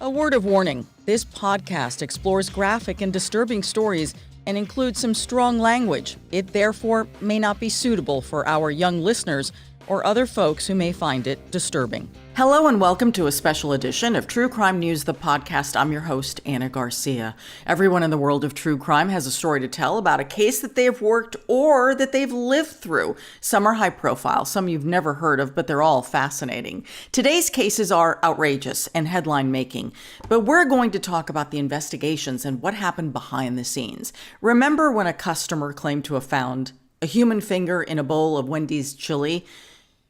A word of warning, this podcast explores graphic and disturbing stories and includes some strong language. It therefore may not be suitable for our young listeners or other folks who may find it disturbing. Hello and welcome to a special edition of True Crime News, the podcast. I'm your host, Anna Garcia. Everyone in the world of true crime has a story to tell about a case that they've worked or that they've lived through. Some are high profile, some you've never heard of, but they're all fascinating. Today's cases are outrageous and headline making, but we're going to talk about the investigations and what happened behind the scenes. Remember when a customer claimed to have found a human finger in a bowl of Wendy's chili?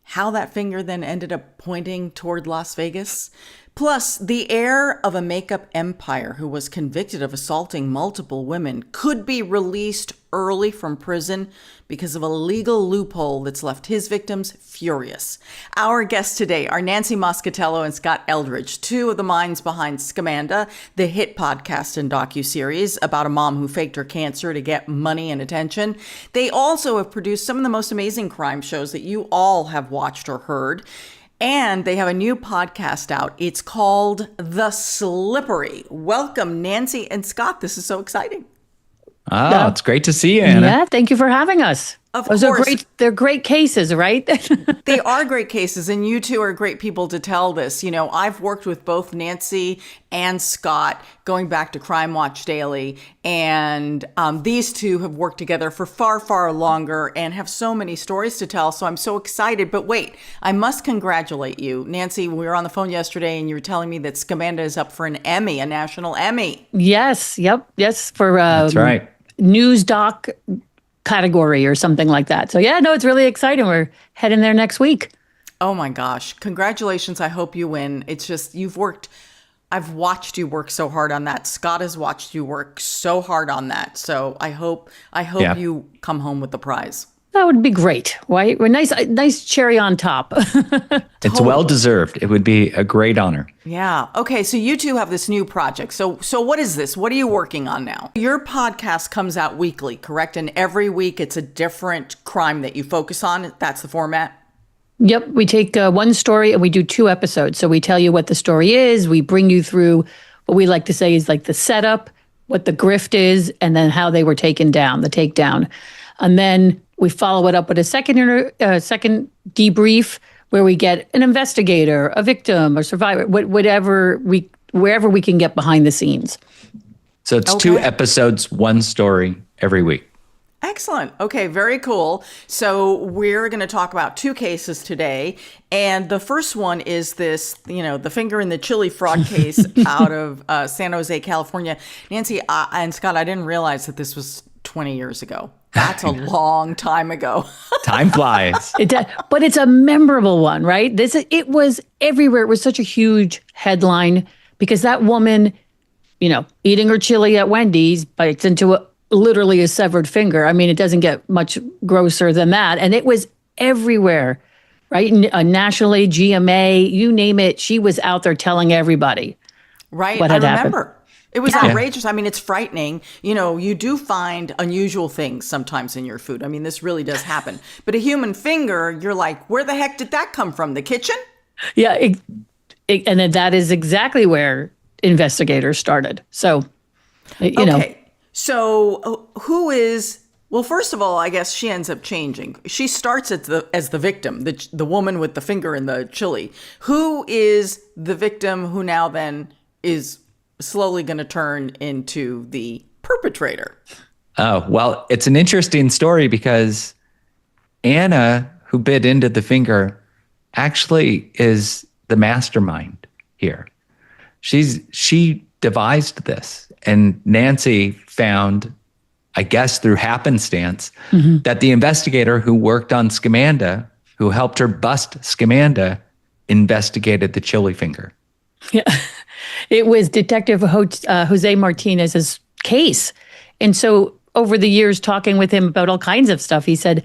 How that finger then ended up pointing toward Las Vegas? Plus, the heir of a makeup empire who was convicted of assaulting multiple women could be released early from prison because of a legal loophole that's left his victims furious. Our guests today are Nancy Moscatello and Scott Eldridge, two of the minds behind Scamanda, the hit podcast and docuseries about a mom who faked her cancer to get money and attention. They also have produced some of the most amazing crime shows that you all have watched or heard. And they have a new podcast out. It's called The Slippery. Welcome, Nancy and Scott. This is so exciting. Oh, it's great to see you, Anna. Yeah, thank you for having us. Of course. They're great cases, right? They are great cases, and you two are great people to tell this. You know, I've worked with both Nancy and Scott going back to Crime Watch Daily, and these two have worked together for far, far longer and have so many stories to tell, so I'm so excited. But wait, I must congratulate you. Nancy, we were on the phone yesterday, and you were telling me that Scamanda is up for an Emmy, a national Emmy. Yes, for That's right. News doc category or something like that. So yeah, no, it's really exciting. We're heading there next week. Oh my gosh. Congratulations. I hope you win. It's just, I've watched you work so hard on that. Scott has watched you work so hard on that. So I hope you come home with the prize. That would be great. Right? Nice cherry on top. It's well-deserved. It would be a great honor. Yeah. Okay. So you two have this new project. So what is this? What are you working on now? Your podcast comes out weekly, correct? And every week it's a different crime that you focus on. That's the format? Yep. We take one story and we do 2 episodes. So we tell you what the story is. We bring you through what we like to say is like the setup, what the grift is, and then how they were taken down, the takedown. And then we follow it up with a second debrief where we get an investigator, a victim, a survivor, wherever we can get behind the scenes. So it's 2 episodes, 1 story every week. Excellent. Okay, very cool. So we're going to talk about 2 cases today. And the first one is this, the finger in the chili fraud case out of San Jose, California. Nancy and Scott, I didn't realize that this was 20 years ago. That's a long time ago. Time flies. But it's a memorable one, right? It was everywhere. It was such a huge headline because that woman, eating her chili at Wendy's bites into literally a severed finger. I mean, it doesn't get much grosser than that. And it was everywhere, right? Nationally, GMA, you name it. She was out there telling everybody. Right. What had I remember. Happened. It was outrageous. I mean, it's frightening. You do find unusual things sometimes in your food. I mean, this really does happen. But a human finger, you're like, where the heck did that come from? The kitchen? Yeah. And then that is exactly where investigators started. So, Okay. So well, first of all, I guess she ends up changing. She starts as the victim, the woman with the finger in the chili. Who is the victim who now then is slowly going to turn into the perpetrator? Oh, well, it's an interesting story because Anna, who bit into the finger, actually is the mastermind here. She devised this, and Nancy found, I guess through happenstance, that the investigator who worked on Scamanda, who helped her bust Scamanda, investigated the chili finger. Yeah. It was Detective Jose Martinez's case. And so over the years, talking with him about all kinds of stuff, he said,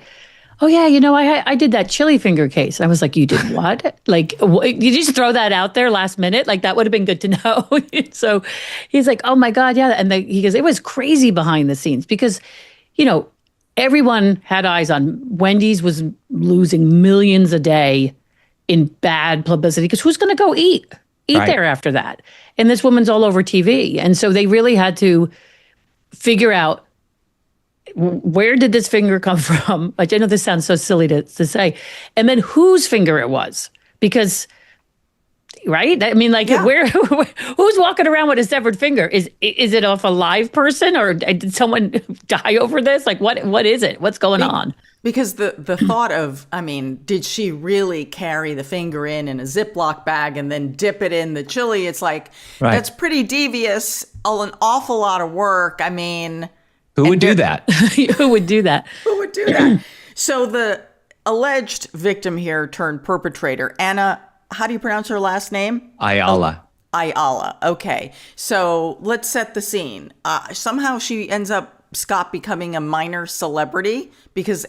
oh, yeah, I did that chili finger case. I was like, you did what? Like, you just throw that out there last minute? Like, that would have been good to know. So he's like, oh, my God, yeah. And he goes, it was crazy behind the scenes because, everyone had eyes on Wendy's was losing millions a day in bad publicity because who's going to go eat eat Right. there after that. And this woman's all over TV. And so they really had to figure out, where did this finger come from? I know this sounds so silly to say. And then whose finger it was. Because, right? I mean, like, where who's walking around with a severed finger? Is it off a live person, or did someone die over this? Like, what is it? What's going on? Because the thought of, I mean, did she really carry the finger in a Ziploc bag and then dip it in the chili? It's like, that's pretty devious, an awful lot of work. I mean... Who would do that? Who would do that? Who would do that? So the alleged victim here turned perpetrator, Anna, how do you pronounce her last name? Ayala. Ayala. Okay. So let's set the scene. Somehow she ends up, Scott, becoming a minor celebrity, because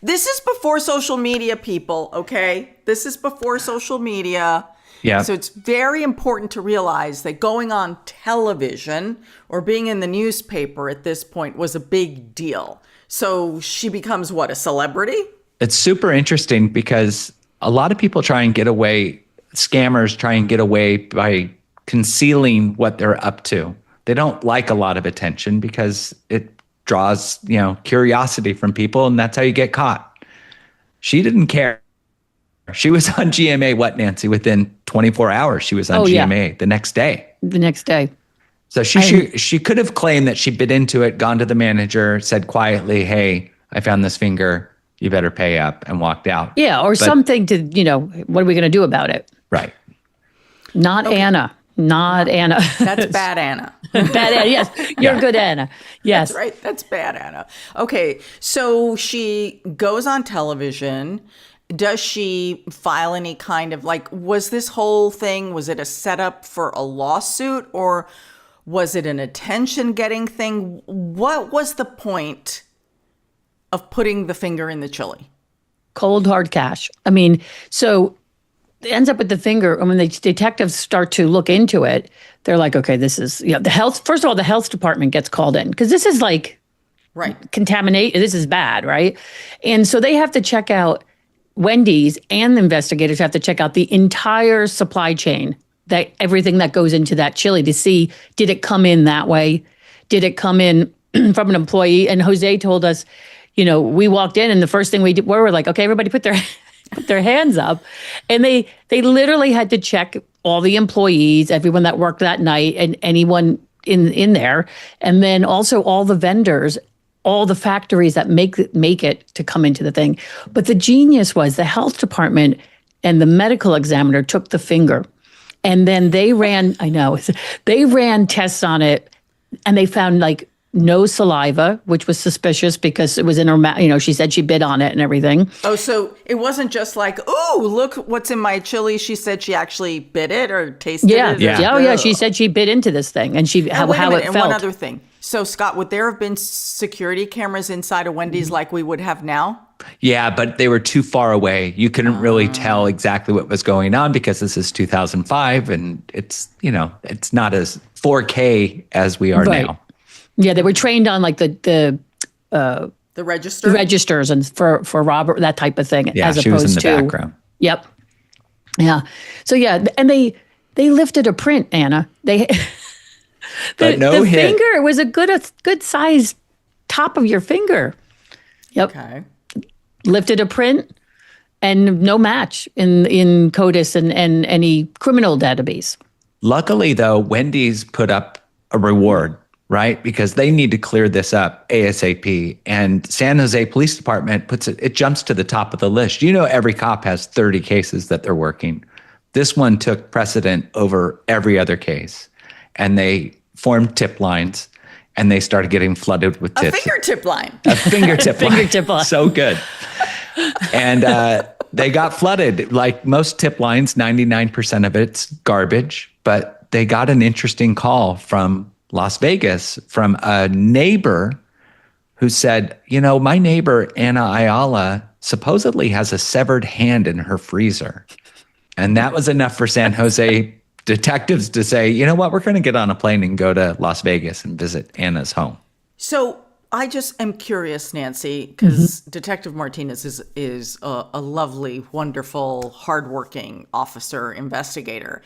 this is before social media, people, okay? This is before social media. Yeah. So it's very important to realize that going on television or being in the newspaper at this point was a big deal. So she becomes what, a celebrity? It's super interesting because a lot of people try and get away, scammers try and get away by concealing what they're up to. They don't like a lot of attention because it draws, curiosity from people, and that's how you get caught. She didn't care. She was on GMA, Nancy? Within 24 hours, she was on GMA the next day. The next day. So she could have claimed that she bit into it, gone to the manager, said quietly, "Hey, I found this finger. You better pay up," and walked out. Yeah, or something to, what are we going to do about it? Right. Not Anna. Not Anna. That's bad Anna. Bad Anna, yes. You're good Anna. Yes. That's right. That's bad Anna. Okay, so she goes on television. Does she file any kind of, was this whole thing, was it a setup for a lawsuit, or was it an attention-getting thing? What was the point of putting the finger in the chili? Cold, hard cash. I mean, so it ends up with the finger. And when the detectives start to look into it, they're like, okay, this is, the health, first of all, the health department gets called in, because this is contaminate. This is bad, right? And so they have to check out, Wendy's and the investigators have to check out the entire supply chain, that everything that goes into that chili, to see, did it come in that way? Did it come in from an employee? And Jose told us, we walked in and the first thing we did, we were like, okay, everybody put their hands up. And they literally had to check all the employees, everyone that worked that night, and anyone in there. And then also all the vendors, all the factories that make it to come into the thing. But the genius was the health department and the medical examiner took the finger, and then they ran tests on it, and they found no saliva, which was suspicious because it was in her mouth. She said she bit on it and everything. Oh, so it wasn't just oh, look what's in my chili. She said she actually bit it or tasted it. Yeah. Oh, yeah. She said she bit into this thing, and how it felt. And one other thing. So, Scott, would there have been security cameras inside of Wendy's like we would have now? Yeah, but they were too far away. You couldn't really tell exactly what was going on because this is 2005, and it's not as 4K as we are now. Yeah, they were trained on the register? The registers and for Robert, that type of thing. Yeah, as she was in the to, background. Yep. Yeah. So and they lifted a print, Anna. But no the hit. finger was a good size top of your finger. Yep. Okay. Lifted a print and no match in CODIS and any criminal database. Luckily, though, Wendy's put up a reward, right? Because they need to clear this up ASAP. And San Jose Police Department it jumps to the top of the list. Every cop has 30 cases that they're working. This one took precedent over every other case. And they formed tip lines, and they started getting flooded with tips. A fingertip line. A fingertip line. Fingertip line. So good. And they got flooded. Like most tip lines, 99% of it's garbage. But they got an interesting call from Las Vegas from a neighbor who said, my neighbor, Anna Ayala, supposedly has a severed hand in her freezer. And that was enough for San Jose detectives to say, you know what, we're going to get on a plane and go to Las Vegas and visit Anna's home. So I just am curious, Nancy, because Detective Martinez is a lovely, wonderful, hardworking officer, investigator.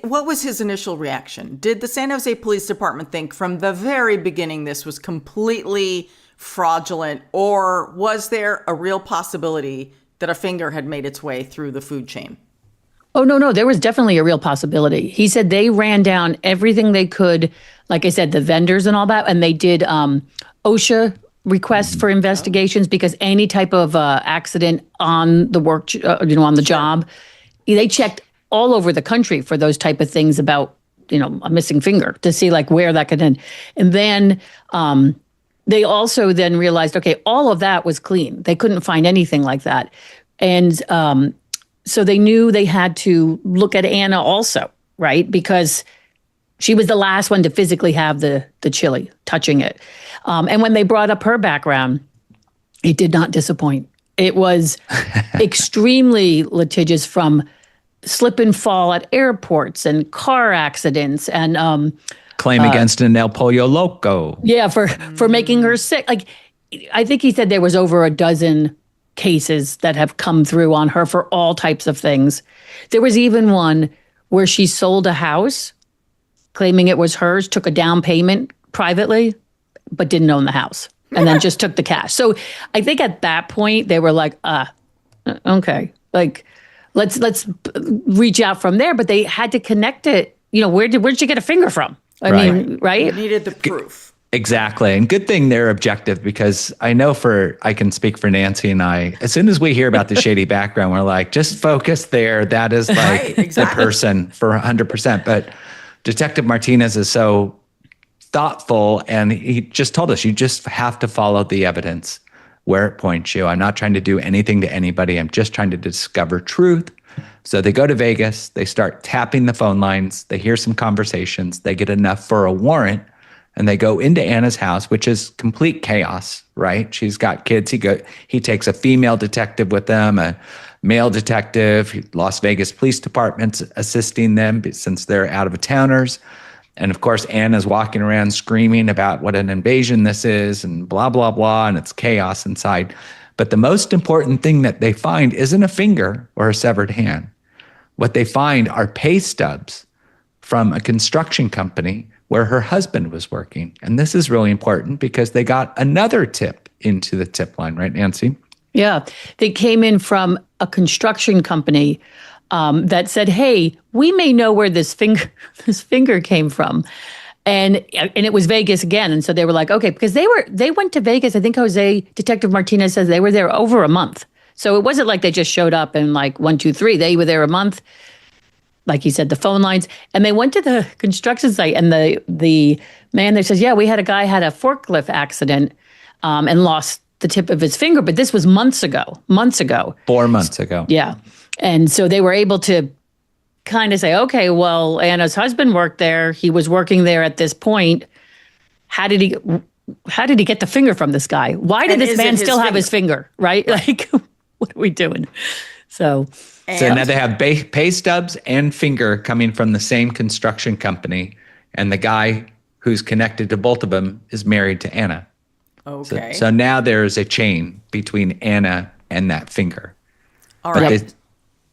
What was his initial reaction? Did the San Jose Police Department think from the very beginning this was completely fraudulent, or was there a real possibility that a finger had made its way through the food chain? Oh, no. There was definitely a real possibility. He said they ran down everything they could, like I said, the vendors and all that, and they did OSHA requests for investigations because any type of accident on the work, on the job, they checked all over the country for those type of things about, a missing finger to see like where that could end. And then they also then realized, okay, all of that was clean. They couldn't find anything like that. And so they knew they had to look at Anna also, right? Because she was the last one to physically have the chili touching it. And when they brought up her background, it did not disappoint. It was extremely litigious, from slip and fall at airports and car accidents and claim against an El Pollo Loco. Yeah, for making her sick. Like, I think he said there was over a dozen cases that have come through on her for all types of things. There was even one where she sold a house, claiming it was hers, took a down payment privately, but didn't own the house, and then just took the cash. So I think at that point they were like, okay, like let's reach out from there. But they had to connect it. Where'd you get a finger from? I mean, right? You needed the proof. Exactly. And good thing they're objective, because I know I can speak for Nancy and I, as soon as we hear about the shady background, we're like, just focus there. That is like the person for 100%. But Detective Martinez is so thoughtful, and he just told us, you just have to follow the evidence where it points you. I'm not trying to do anything to anybody. I'm just trying to discover truth. So they go to Vegas, they start tapping the phone lines, they hear some conversations, they get enough for a warrant, and they go into Anna's house, which is complete chaos, right? She's got kids. He takes a female detective with them, a male detective, Las Vegas Police Department's assisting them since they're out-of-towners. And of course, Anna's walking around screaming about what an invasion this is and blah, blah, blah, and it's chaos inside. But the most important thing that they find isn't a finger or a severed hand. What they find are pay stubs from a construction company where her husband was working. And this is really important because they got another tip into the tip line, right, Nancy? Yeah. They came in from a construction company that said, hey, we may know where this finger came from. And it was Vegas again. And so they were like, okay, because they went to Vegas. I think Detective Martinez says they were there over a month. So it wasn't like they just showed up and like 1, 2, 3. They were there a month. Like he said, the phone lines, and they went to the construction site, and the man there says, yeah, we had a guy had a forklift accident and lost the tip of his finger, but this was months ago. 4 months ago. Yeah. And so they were able to kind of say, okay, well, Anna's husband worked there. He was working there at this point. How did he get the finger from this guy? Why did this man still have his finger? Right? Like, what are we doing? So now they have pay stubs and finger coming from the same construction company. And the guy who's connected to both of them is married to Anna. Okay. So now there's a chain between Anna and that finger. All right.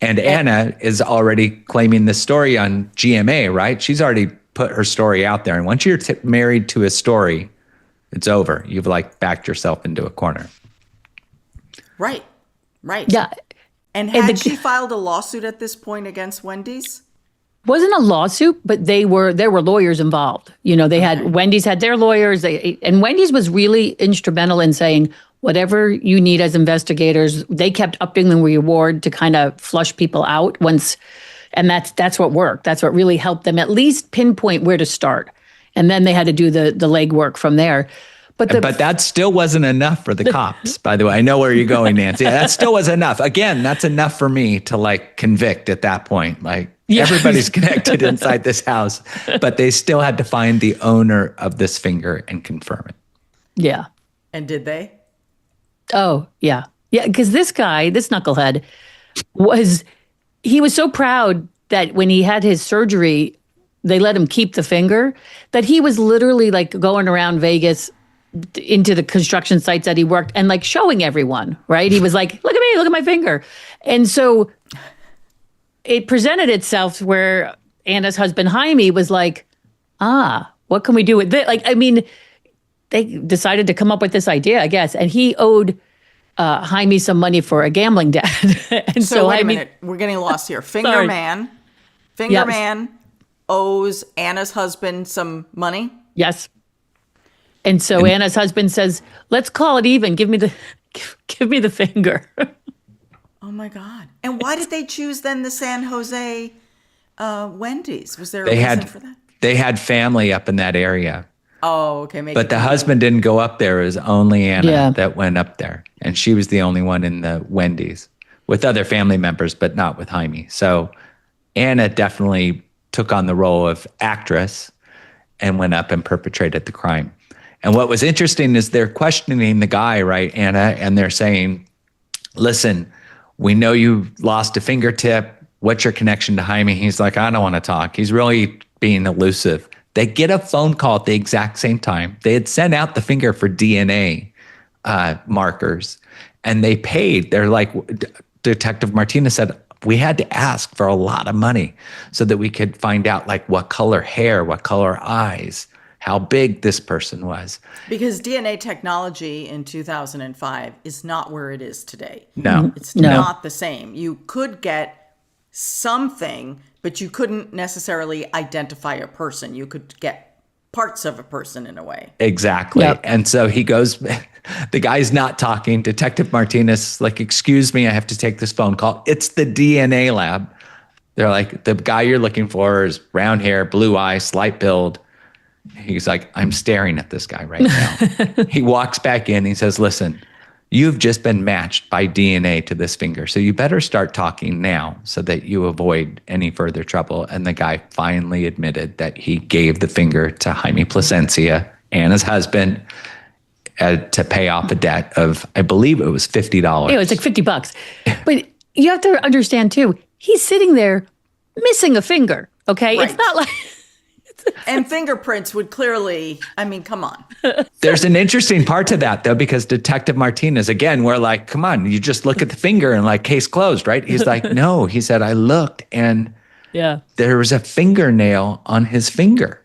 And Anna is already claiming this story on GMA, right? She's already put her story out there. And once you're married to a story, it's over. You've like backed yourself into a corner. Right. Yeah. And had she filed a lawsuit at this point against Wendy's? Wasn't a lawsuit, but there were lawyers involved. They had Wendy's had their lawyers, and Wendy's was really instrumental in saying, whatever you need as investigators. They kept upping the reward to kind of flush people out once, and that's what worked. That's what really helped them at least pinpoint where to start, and then they had to do the legwork from there. But that still wasn't enough for the cops, by the way. I know where you're going, Nancy. That still was enough. Again, that's enough for me to like convict at that point. Like everybody's connected inside this house, but they still had to find the owner of this finger and confirm it. Yeah. And did they? Oh, yeah. Yeah, because this guy, this knucklehead, was so proud that when he had his surgery, they let him keep the finger, that he was literally like going around Vegas into the construction sites that he worked and like showing everyone, right? He was like, look at me, look at my finger. And so it presented itself where Anna's husband, Jaime, was like, what can we do with this? Like, I mean, they decided to come up with this idea, I guess. And he owed Jaime some money for a gambling debt. And So wait Jaime, a minute. We're getting lost here. Finger Man owes Anna's husband some money. Yes. And so Anna's husband says, let's call it even. Give me the finger. Oh my God. And why did they choose then the San Jose Wendy's? Was there a reason for that? They had family up in that area. Oh, okay. But the husband didn't go up there. It was only Anna that went up there. And she was the only one in the Wendy's with other family members, but not with Jaime. So Anna definitely took on the role of actress and went up and perpetrated the crime. And what was interesting is they're questioning the guy, right, Anna, and they're saying, listen, we know you lost a fingertip. What's your connection to Jaime? He's like, I don't want to talk. He's really being elusive. They get a phone call at the exact same time. They had sent out the finger for DNA markers, and they paid. They're like, Detective Martinez said, we had to ask for a lot of money so that we could find out like what color hair, what color eyes, how big this person was. Because DNA technology in 2005 is not where it is today. No. It's not the same. You could get something, but you couldn't necessarily identify a person. You could get parts of a person in a way. Exactly. Yep. And so he goes, the guy's not talking. Detective Martinez is like, excuse me, I have to take this phone call. It's the DNA lab. They're like, the guy you're looking for is brown hair, blue eyes, slight build. He's like, I'm staring at this guy right now. He walks back in. He says, listen, you've just been matched by DNA to this finger. So you better start talking now so that you avoid any further trouble. And the guy finally admitted that he gave the finger to Jaime Plasencia, Anna's husband, to pay off a debt of, I believe it was $50. Yeah, it was like $50. But you have to understand too, he's sitting there missing a finger. Okay. Right. It's not like. And fingerprints would clearly, I mean, come on. There's an interesting part to that, though, because Detective Martinez, again, we're like, come on, you just look at the finger and like, case closed, right? He's like, no, he said, I looked and there was a fingernail on his finger.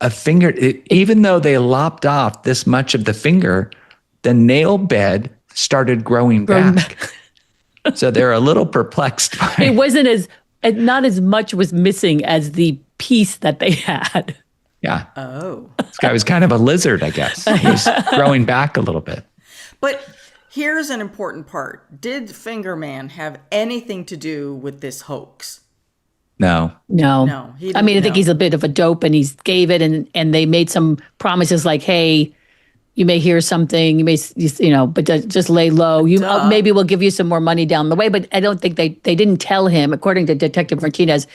A finger, even though they lopped off this much of the finger, the nail bed started growing back. So they're a little perplexed by it. Wasn't not as much was missing as the piece that they had. Yeah. Oh. This guy was kind of a lizard, I guess. He was growing back a little bit. But here's an important part. Did Finger Man have anything to do with this hoax? No. He didn't. I mean, I think he's a bit of a dope, and he gave it, and they made some promises like, hey, you may hear something, but just lay low. Maybe we'll give you some more money down the way. But I don't think they didn't tell him, according to Detective Martinez,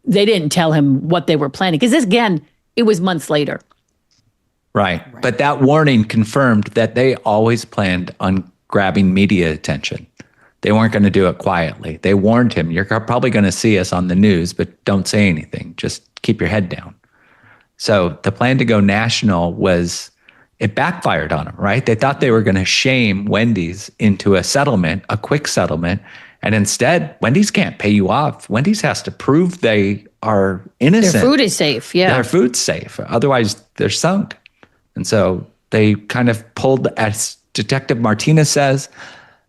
they didn't tell him what they were planning. Because this, again, it was months later. Right. But that warning confirmed that they always planned on grabbing media attention. They weren't going to do it quietly. They warned him, you're probably going to see us on the news, but don't say anything. Just keep your head down. So the plan to go national it backfired on them, right? They thought they were going to shame Wendy's into a settlement, a quick settlement. And instead, Wendy's can't pay you off. Wendy's has to prove they are innocent. Their food is safe, yeah. Their food's safe. Otherwise, they're sunk. And so they kind of pulled, as Detective Martinez says,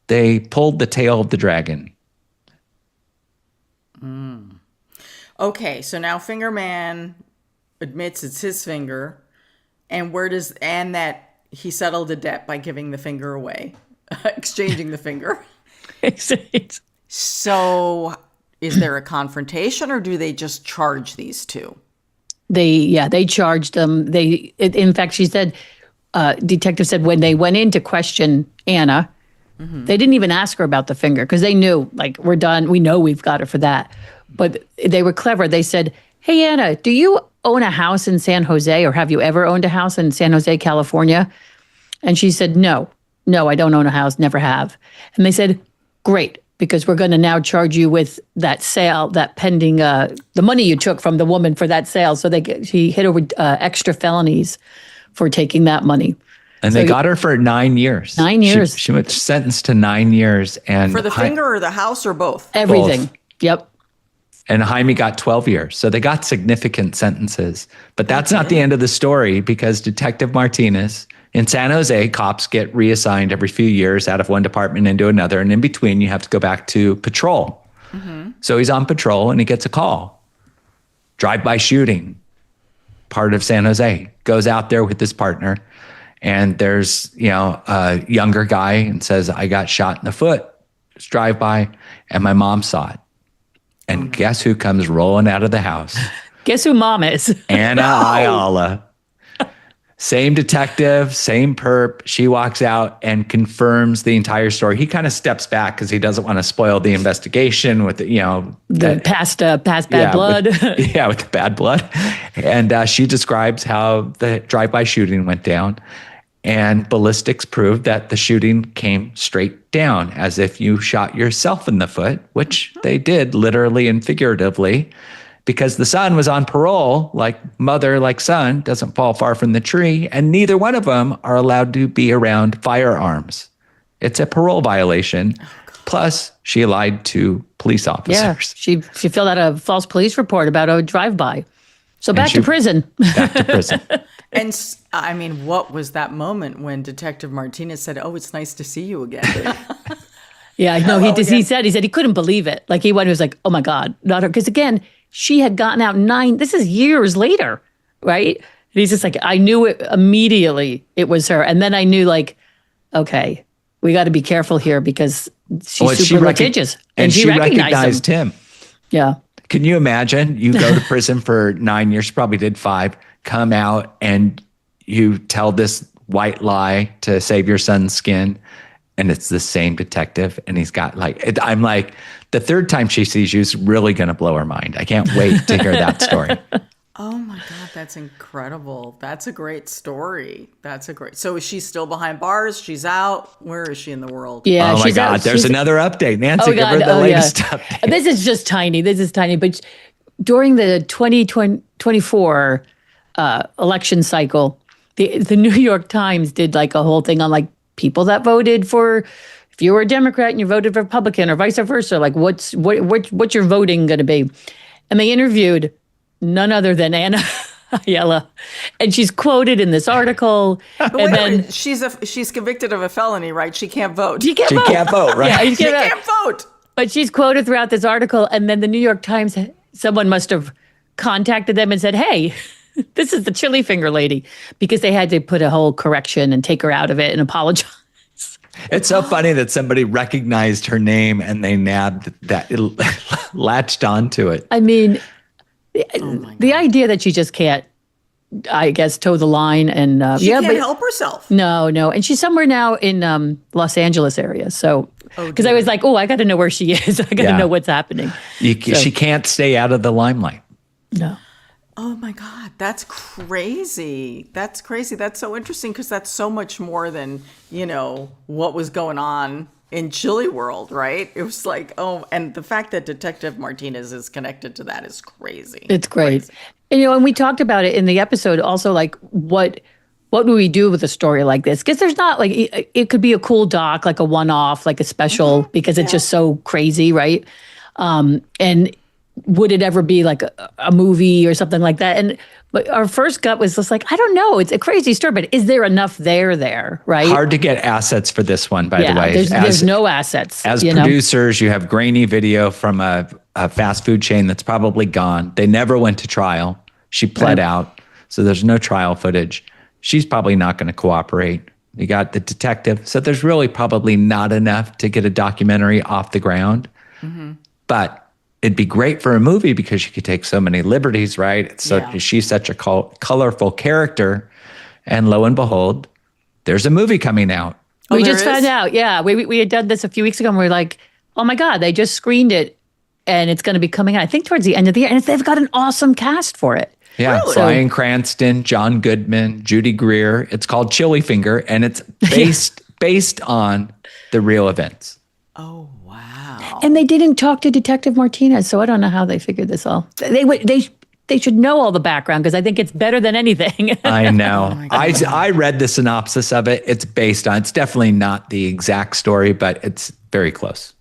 they pulled the tail of the dragon. Okay, so now Finger Man admits it's his finger. And that he settled a debt by giving the finger away, exchanging the finger. So is there a confrontation, or do they just charge these two? They charged them. In fact, she said, detective said when they went in to question Anna, they didn't even ask her about the finger because they knew, like, we're done. We know we've got her for that. But they were clever. They said, hey, Anna, do you own a house in San Jose, or have you ever owned a house in San Jose, California? And she said, no, I don't own a house, never have. And they said, great, because we're going to now charge you with that sale, that pending, the money you took from the woman for that sale. So she hit her with extra felonies for taking that money. And they got her for 9 years. 9 years. She was sentenced to 9 years. And for the finger or the house or both? Everything. Both. Yep. And Jaime got 12 years. So they got significant sentences. But that's not the end of the story, because Detective Martinez in San Jose, cops get reassigned every few years out of one department into another. And in between, you have to go back to patrol. So he's on patrol and he gets a call. Drive-by shooting, part of San Jose. Goes out there with his partner. And there's, a younger guy and says, I got shot in the foot. Just drive by. And my mom saw it. And guess who comes rolling out of the house? Guess who mom is? Anna Ayala. Same detective, same perp. She walks out and confirms the entire story. He kind of steps back because he doesn't want to spoil the investigation with, the past bad blood. With the bad blood. And she describes how the drive-by shooting went down. And ballistics proved that the shooting came straight down, as if you shot yourself in the foot, which they did literally and figuratively, because the son was on parole. Like mother, like son, doesn't fall far from the tree, and neither one of them are allowed to be around firearms. It's a parole violation. Plus, she lied to police officers. Yeah, she filled out a false police report about a drive-by. So back to prison. Back to prison. And I mean, what was that moment when Detective Martinez said, "Oh, it's nice to see you again"? Yeah, no, he said he couldn't believe it. Like he was like, "Oh my God, not her." Because again, she had gotten out this is years later, right? And he's just like, I knew it immediately. It was her. And then I knew, like, okay, we got to be careful here because she's super litigious. And she recognized him. Yeah. Can you imagine? You go to prison for 9 years, probably did 5, come out and you tell this white lie to save your son's skin. And it's the same detective. And he's got I'm like, the third time she sees you is really going to blow her mind. I can't wait to hear that story. Oh my God, that's incredible. That's a great story. So is she still behind bars? She's out? Where is she in the world? Yeah. Oh my God, there's another update. Nancy, give her the latest update. This is just tiny. But during the 2024 election cycle, the New York Times did like a whole thing on like people that voted for, if you were a Democrat and you voted for Republican or vice versa, like what's your voting going to be? And they interviewed none other than Anna Ayala, and she's quoted in this article. But she's convicted of a felony, right? She can't vote. She can't vote, right? Yeah, she can't vote. But she's quoted throughout this article, and then the New York Times, someone must have contacted them and said, "Hey, this is the chili finger lady," because they had to put a whole correction and take her out of it and apologize. It's so funny that somebody recognized her name and they nabbed that, latched onto it. I mean, the idea that she just can't, I guess, toe the line and she can't help herself. No, and she's somewhere now in Los Angeles area. So because I was like, I got to know where she is. I got to know what's happening. She can't stay out of the limelight. No. Oh my God, that's crazy. That's crazy. That's so interesting because that's so much more than, what was going on in Chili World, right? It was like, and the fact that Detective Martinez is connected to that is crazy. It's great. Crazy. And we talked about it in the episode also, like what do we do with a story like this? Because there's not like, it could be a cool doc, like a one-off, like a special, because it's just so crazy, right? And would it ever be like a movie or something like that? But our first gut was just like, I don't know. It's a crazy story, but is there enough there, right? Hard to get assets for this one, by the way. There's no assets. As producers, you have grainy video from a fast food chain that's probably gone. They never went to trial. She pled out, so there's no trial footage. She's probably not going to cooperate. You got the detective. So there's really probably not enough to get a documentary off the ground. Mm-hmm. But it'd be great for a movie because she could take so many liberties, right? She's such a colorful character. And lo and behold, there's a movie coming out. We just found out. Yeah. We had done this a few weeks ago and we were like, oh my God, they just screened it and it's going to be coming out, I think, towards the end of the year. And they've got an awesome cast for it. Yeah. Really? Bryan Cranston, John Goodman, Judy Greer. It's called Chili Finger and it's based on the real events. Oh, wow. And they didn't talk to Detective Martinez, so I don't know how they figured this all. They should know all the background because I think it's better than anything. I know. I read the synopsis of it. It's based on, it's definitely not the exact story, but it's very close.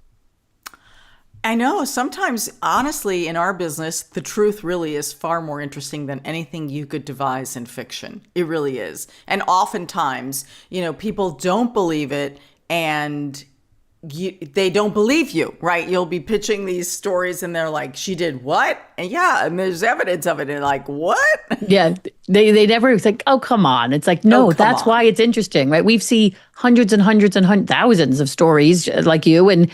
I know sometimes, honestly, in our business, the truth really is far more interesting than anything you could devise in fiction. It really is. And oftentimes, people don't believe it, and they don't believe you, right? You'll be pitching these stories and they're like, she did what? And yeah, and there's evidence of it. And like, what? Yeah, they never, it's like, oh, come on. It's like, no, that's why it's interesting, right? We've seen hundreds and hundreds and thousands of stories like you, and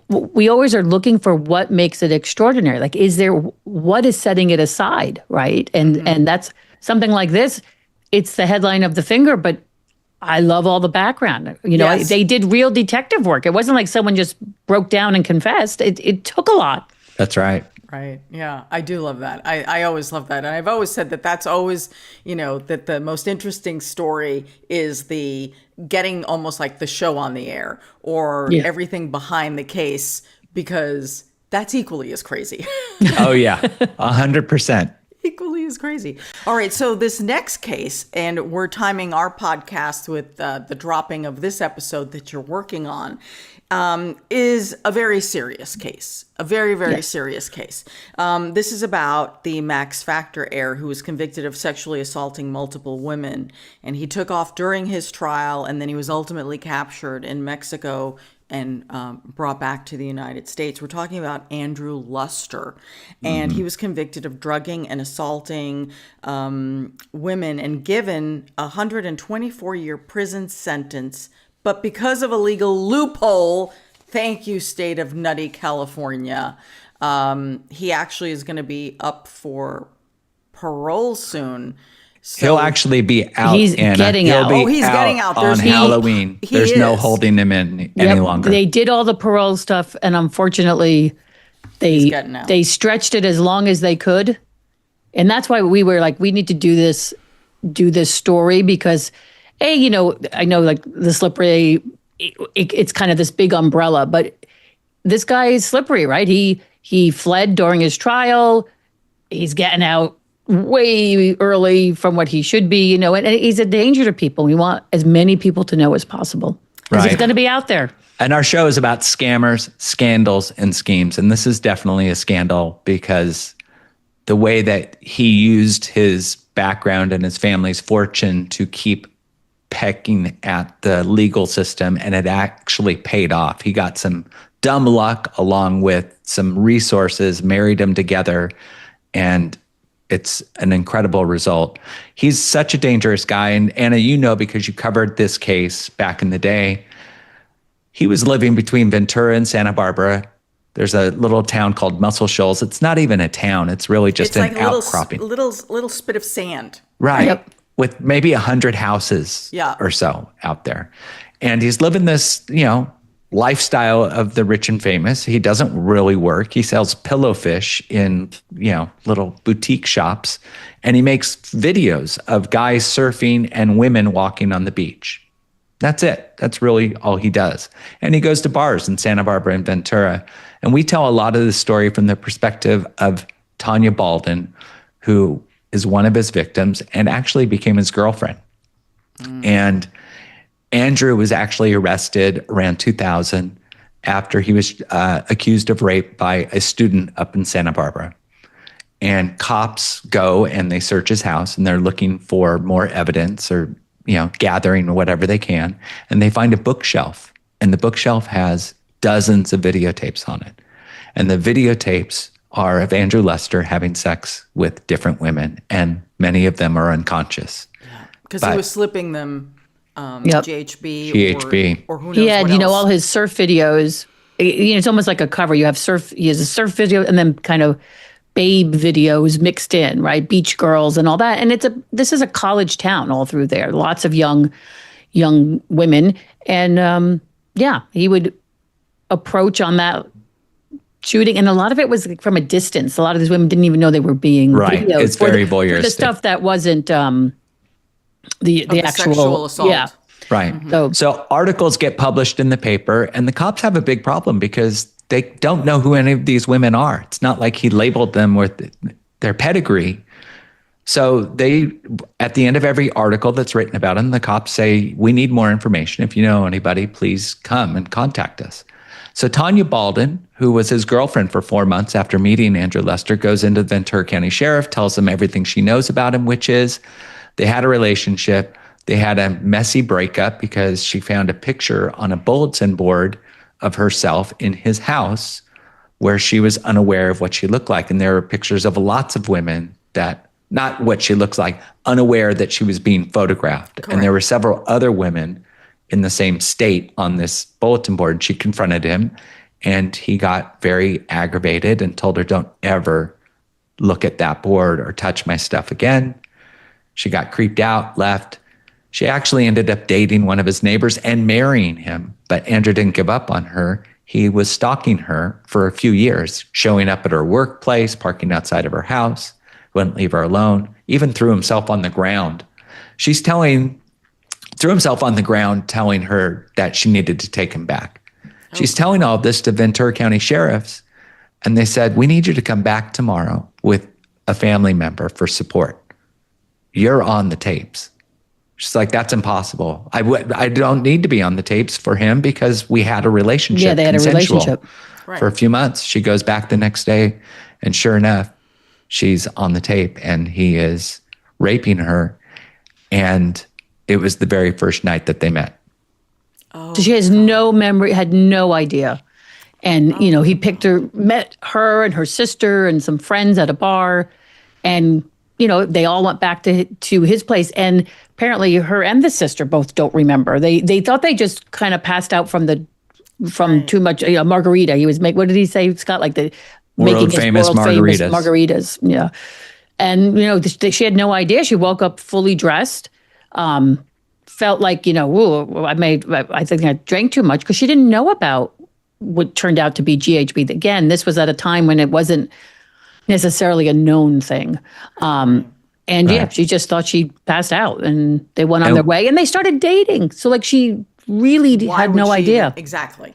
we always are looking for what makes it extraordinary. Like, what is setting it aside, right? And that's something like this. It's the headline of the Finger, but I love all the background. Yes. They did real detective work. It wasn't like someone just broke down and confessed. It took a lot. That's right. Right. Yeah, I do love that. I always love that. And I've always said that that's always, that the most interesting story is the getting almost like the show on the air or everything behind the case, because that's equally as crazy. Oh, yeah. 100%. Equally as crazy. All right. So this next case, and we're timing our podcast with the dropping of this episode that you're working on, is a very serious case, a very, very serious case. This is about the Max Factor heir who was convicted of sexually assaulting multiple women. And he took off during his trial, and then he was ultimately captured in Mexico and brought back to the United States. We're talking about Andrew Luster, and he was convicted of drugging and assaulting women and given a 124-year prison sentence. But because of a legal loophole, thank you, state of nutty California, he actually is going to be up for parole soon. So he'll actually be out. He's getting out. He's getting out. On Halloween. There's no holding him in any longer. They did all the parole stuff, and unfortunately, they stretched it as long as they could. And that's why we were like, we need to do this story because, I know like the slippery, it's kind of this big umbrella, but this guy is slippery, right? He fled during his trial. He's getting out way early from what he should be, and he's a danger to people. We want as many people to know as possible because he's going to be out there. And our show is about scammers, scandals, and schemes. And this is definitely a scandal because the way that he used his background and his family's fortune to keep pecking at the legal system, and it actually paid off. He got some dumb luck along with some resources, married them together, and it's an incredible result. He's such a dangerous guy. And Anna, because you covered this case back in the day, he was living between Ventura and Santa Barbara. There's a little town called Muscle Shoals. It's not even a town. It's really just an outcropping. Little spit of sand. Right. Yep. With maybe 100 houses or so out there. And he's living this, lifestyle of the rich and famous. He doesn't really work. He sells pillowfish in, little boutique shops, and he makes videos of guys surfing and women walking on the beach. That's it. That's really all he does. And he goes to bars in Santa Barbara and Ventura. And we tell a lot of the story from the perspective of Tanya Baldwin, who is one of his victims and actually became his girlfriend. And Andrew was actually arrested around 2000 after he was accused of rape by a student up in Santa Barbara. And cops go and they search his house and they're looking for more evidence or, gathering whatever they can. And they find a bookshelf, and the bookshelf has dozens of videotapes on it. And the videotapes are of Andrew Luster having sex with different women, and many of them are unconscious. Because he was slipping them GHB. Or who knows. He had, what else. all his surf videos. It's almost like a cover. You have he has a surf video and then kind of babe videos mixed in, right? Beach girls and all that. And this is a college town all through there. Lots of young women. And he would approach on that shooting. And a lot of it was from a distance. A lot of these women didn't even know they were being videoed. It's very voyeuristic. For the stuff that wasn't the actual sexual assault. Yeah. Right. So articles get published in the paper, and the cops have a big problem because they don't know who any of these women are. It's not like he labeled them with their pedigree. So they, at the end of every article that's written about him, the cops say, we need more information. If you know anybody, please come and contact us. So Tanya Baldwin, who was his girlfriend for 4 months after meeting Andrew Lester, goes into the Ventura County Sheriff, tells him everything she knows about him, which is they had a relationship. They had a messy breakup because she found a picture on a bulletin board of herself in his house where she was unaware of what she looked like. And there were pictures of lots of women that, not what she looks like, unaware that she was being photographed. Correct. And there were several other women in the same state on this bulletin board. She confronted him and he got very aggravated and told her, don't ever look at that board or touch my stuff again. She got creeped out, left. She actually ended up dating one of his neighbors and marrying him, but Andrew didn't give up on her. He was stalking her for a few years, showing up at her workplace, parking outside of her house, wouldn't leave her alone, even threw himself on the ground. Threw himself on the ground, telling her that she needed to take him back. She's telling all this to Ventura County sheriffs, and they said, we need you to come back tomorrow with a family member for support. You're on the tapes. She's like, that's impossible. I don't need to be on the tapes for him because we had a relationship. Yeah, they had a relationship. For a few months. She goes back the next day, and sure enough, she's on the tape, and he is raping her. And it was the very first night that they met. So she has no memory, had no idea. And, he met her and her sister and some friends at a bar. And, they all went back to his place. And apparently her and the sister both don't remember. They thought they just kind of passed out from too much margarita. He was what did he say, Scott? Like making his famous margaritas. Yeah. And, she had no idea. She woke up fully dressed. Felt like, I think I drank too much because she didn't know about what turned out to be GHB. Again, this was at a time when it wasn't necessarily a known thing. She just thought she passed out and they went on their way and they started dating. So she really had no idea. Exactly.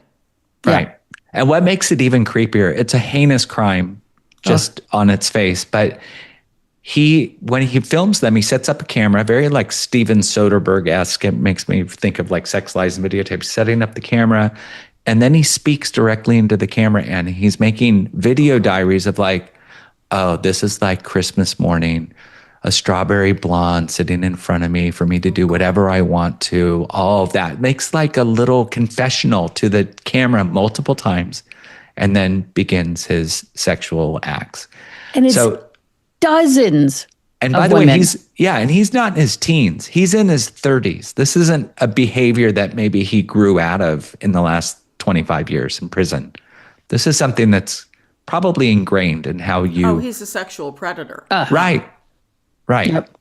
Right. Yeah. And what makes it even creepier, it's a heinous crime just on its face, but when he films them, he sets up a camera, very like Steven Soderbergh-esque. It makes me think of like Sex, Lies, and Videotapes, setting up the camera. And then he speaks directly into the camera and he's making video diaries of like, oh, this is like Christmas morning, a strawberry blonde sitting in front of me for me to do whatever I want to, all of that. Makes like a little confessional to the camera multiple times and then begins his sexual acts. And it's dozens. And by the way, he's not in his teens. He's in his 30s. This isn't a behavior that maybe he grew out of in the last 25 years in prison. This is something that's probably ingrained in how you... Oh, he's a sexual predator. Right. Yep.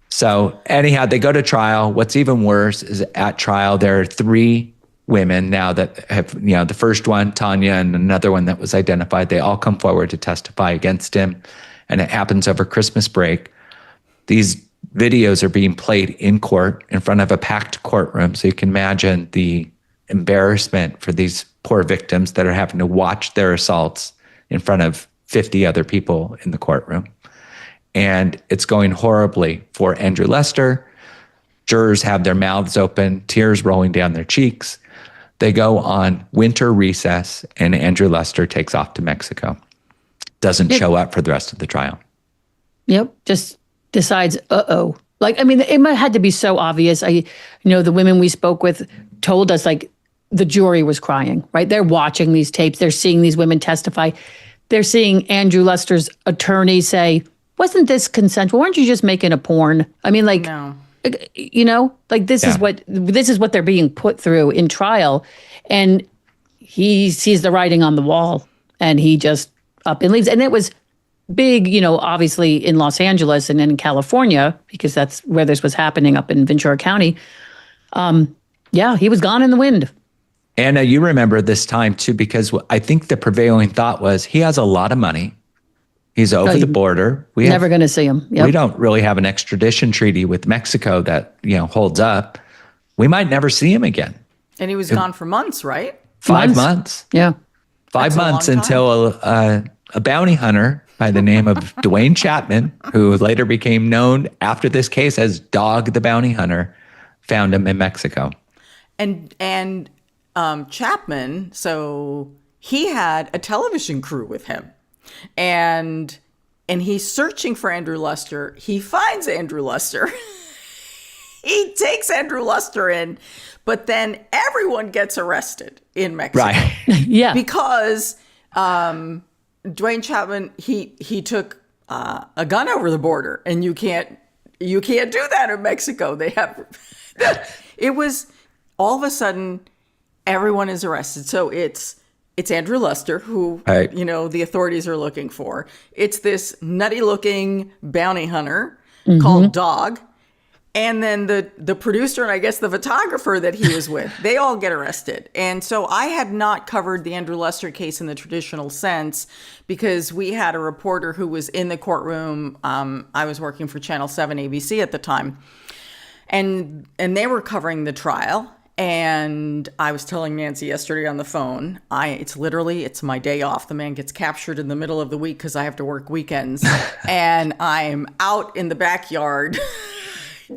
So anyhow, they go to trial. What's even worse is at trial, there are 3 women now that have, the first one, Tanya, and another one that was identified. They all come forward to testify against him. And it happens over Christmas break. These videos are being played in court in front of a packed courtroom. So you can imagine the embarrassment for these poor victims that are having to watch their assaults in front of 50 other people in the courtroom. And it's going horribly for Andrew Lester. Jurors have their mouths open, tears rolling down their cheeks. They go on winter recess, and Andrew Lester takes off to Mexico. Doesn't show up for the rest of the trial. Yep. Just decides, it had to be so obvious. The women we spoke with told us the jury was crying, right? They're watching these tapes. They're seeing these women testify. They're seeing Andrew Lester's attorney say, wasn't this consensual? Weren't you just making a porn? No. This is what they're being put through in trial. And he sees the writing on the wall and he just up and leaves. And it was big, obviously in Los Angeles and in California, because that's where this was happening up in Ventura County. He was gone in the wind. Anna, you remember this time too, because I think the prevailing thought was he has a lot of money. He's over the border. We're never going to see him. Yep. We don't really have an extradition treaty with Mexico that, holds up. We might never see him again. And he was gone for months, right? 5 months. Yeah. 5 months until a bounty hunter by the name of Dwayne Chapman, who later became known after this case as Dog the Bounty Hunter, found him in Mexico. And Chapman, so he had a television crew with him, and he's searching for Andrew Luster. He finds Andrew Luster. He takes Andrew Luster in, but then everyone gets arrested in Mexico. Right. Yeah. Because Dwayne Chapman, he took a gun over the border, and you can't do that in Mexico. They have it was all of a sudden everyone is arrested. So it's Andrew Luster, who the authorities are looking for. It's this nutty looking bounty hunter called Dog. And then the producer and I guess the photographer that he was with, they all get arrested. And so I had not covered the Andrew Luster case in the traditional sense because we had a reporter who was in the courtroom. I was working for Channel 7 ABC at the time. And they were covering the trial. And I was telling Nancy yesterday on the phone, it's my day off. The man gets captured in the middle of the week because I have to work weekends. And I'm out in the backyard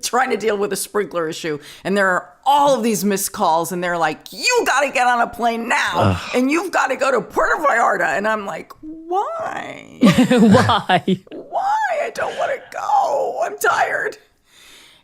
trying to deal with a sprinkler issue. And there are all of these missed calls, and they're like, you got to get on a plane now, and you've got to go to Puerto Vallarta. And I'm like, why? Why? Why? I don't want to go. I'm tired.